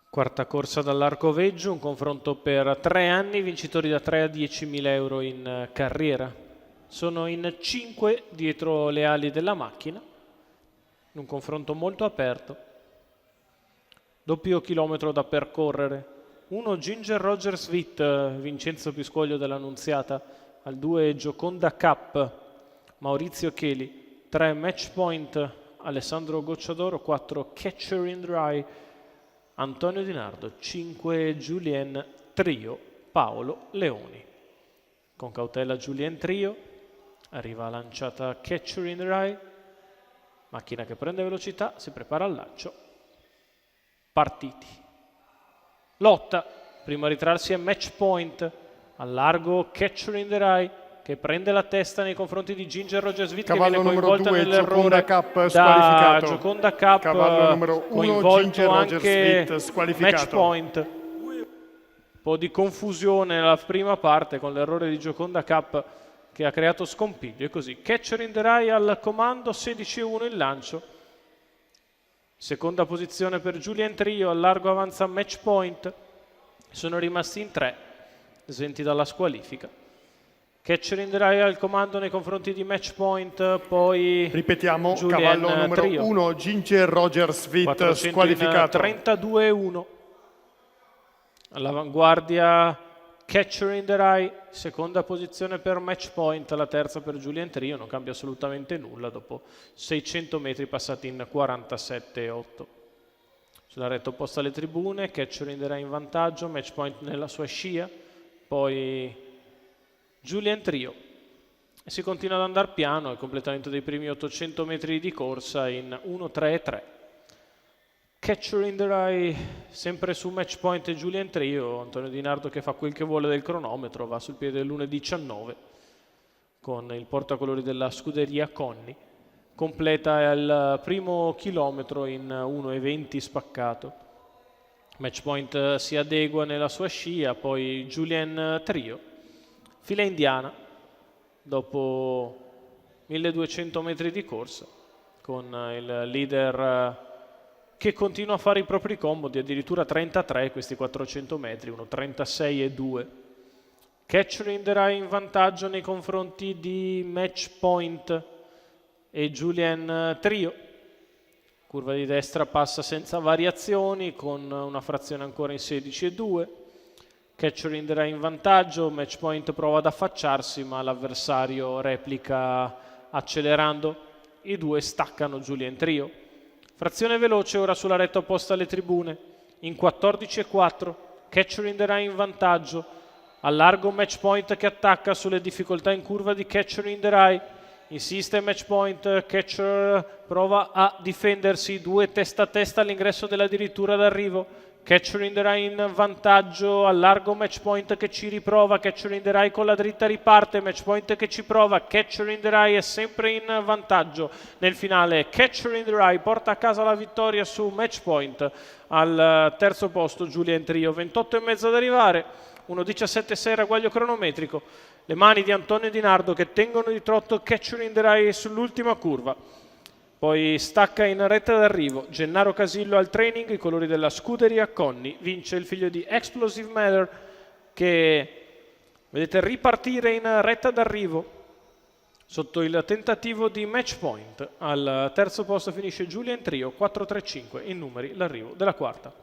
Quarta corsa dall'Arcoveggio, un confronto per 3 anni, vincitori da 3 a 10.000 euro in carriera. Sono in 5 dietro le ali della macchina, un confronto molto aperto. Doppio chilometro da percorrere. 1 Ginger Rogers Witt, Vincenzo Piscoglio dell'Annunziata, al 2 Gioconda Cup, Maurizio Cheli, 3 Match Point, Alessandro Gocciadoro, 4 Catcher in Dry, Antonio Di Nardo, 5 Julien Trio, Paolo Leoni. Con cautela Julien Trio, arriva lanciata Catcher in Dry, macchina che prende velocità, si prepara al lancio. Partiti. Lotta, prima a ritrarsi è Match Point, al largo Catcher in the Rye che prende la testa nei confronti di Ginger Rogers Witt, che viene coinvolta nell'errore da Gioconda Cup, cavallo numero 1 coinvolto Ginger Rogers anche Witt, squalificato. Match Point. Un po' di confusione nella prima parte con l'errore di Gioconda Cup che ha creato scompiglio, e così Catcher in the Rye al comando, 16-1 il lancio. Seconda posizione per Julien Trio, al largo avanza Match Point, sono rimasti in 3, esenti dalla squalifica. Catcher in the Rye al comando nei confronti di Match Point, poi ripetiamo, Julien cavallo numero Trio. 1 Ginger Rogers Witt, squalificato. 32-1. All'avanguardia Catcher in the Rye, seconda posizione per Match Point, la terza per Julien Trio, non cambia assolutamente nulla dopo 600 metri passati in 47,8. Sulla retta opposta alle tribune, Catcher in the Rye in vantaggio, Match Point nella sua scia, poi Julien Trio. E si continua ad andare piano, il completamento dei primi 800 metri di corsa in 1-3-3. Catcher in the Rye sempre su Match Point e Julien Trio, Antonio Di Nardo che fa quel che vuole del cronometro, va sul piede dell'1.19 con il portacolori della scuderia Conni, completa il primo chilometro in 1.20 spaccato. Match Point si adegua nella sua scia, poi Julien Trio, fila indiana dopo 1200 metri di corsa con il leader che continua a fare i propri comodi, addirittura 33 questi 400 metri, 1.36,2. Catcher in the Rye in vantaggio nei confronti di Match Point e Julien Trio. Curva di destra passa senza variazioni con una frazione ancora in 16,2. Catcher in the Rye in vantaggio, Match Point prova ad affacciarsi ma l'avversario replica accelerando. I due staccano Julien Trio. Frazione veloce ora sulla retta opposta alle tribune, in 14,4, Catcher in the Rye in vantaggio, al largo Match Point che attacca sulle difficoltà in curva di Catcher in the Rye, insiste Match Point, Catcher prova a difendersi, 2 testa a testa all'ingresso della dirittura d'arrivo, Catcher in the Rye in vantaggio, al largo Match Point che ci riprova, Catcher in the Rye con la dritta riparte, Match Point che ci prova, Catcher in the Rye è sempre in vantaggio nel finale, Catcher in the Rye porta a casa la vittoria su Match Point, al terzo posto Julien Trio, 28,5 ad arrivare, 1.17,6 ragguaglio cronometrico, le mani di Antonio Di Nardo che tengono di trotto Catcher in the Rye sull'ultima curva. Poi stacca in retta d'arrivo Gennaro Casillo al training, i colori della scuderia Conni, vince il figlio di Explosive Matter che vedete ripartire in retta d'arrivo sotto il tentativo di Match Point. Al terzo posto finisce Julien Trio, 4-3-5 in numeri l'arrivo della quarta.